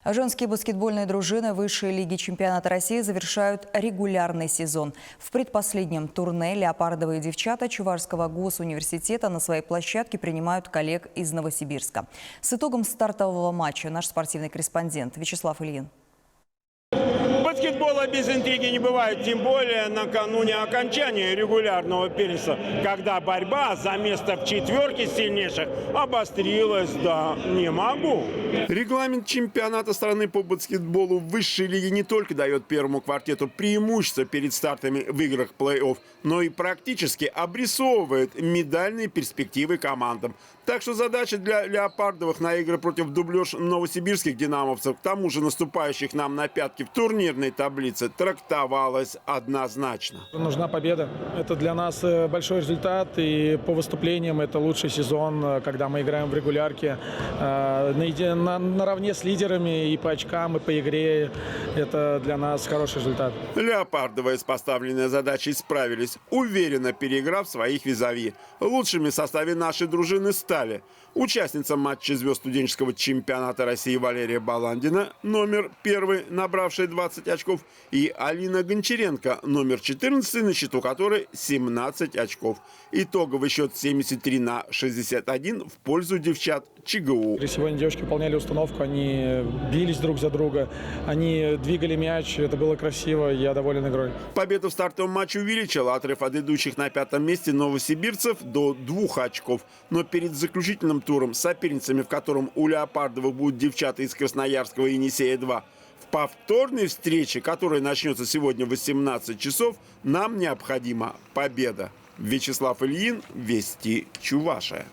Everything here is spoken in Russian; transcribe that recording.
Женские баскетбольные дружины высшей лиги чемпионата России завершают регулярный сезон. В предпоследнем турне леопардовые девчата Чувашского госуниверситета на своей площадке принимают коллег из Новосибирска. С итогом стартового матча наш спортивный корреспондент Вячеслав Ильин. Баскетбола без интриги не бывает, тем более накануне окончания регулярного первенства, когда борьба за место в четверке сильнейших обострилась до «не могу». Регламент чемпионата страны по баскетболу в высшей лиге не только дает первому квартету преимущество перед стартами в играх плей-офф, но и практически обрисовывает медальные перспективы командам. Так что задача для леопардовых на игры против дублёж новосибирских динамовцев, к тому же наступающих нам на пятки в турнирной таблице, трактовалась однозначно. Нужна победа. Это для нас большой результат, и по выступлениям это лучший сезон, когда мы играем в регулярке наравне с лидерами и по очкам, и по игре. Это для нас хороший результат. Леопардовые с поставленной задачей справились, уверенно переиграв своих визави. Лучшими в составе нашей дружины стали участница матча звезд студенческого чемпионата России Валерия Баландина, номер 1, набравшая 20 очков, и Алина Гончаренко, номер 14, на счету которой 17 очков. Итоговый счет 73-61 в пользу девчат ЧГУ. Сегодня девочки выполняли установку, они бились друг за друга, они двигали мяч, это было красиво, я доволен игрой. Победа в стартовом матче увеличила отрыв от идущих на 5-м месте новосибирцев до 2 очков. Но перед заключительным туром, соперницами в котором у леопардовых будут девчата из Красноярского и Енисея-2, в повторной встрече, которая начнется сегодня в 18 часов, нам необходима победа. Вячеслав Ильин, Вести Чувашия.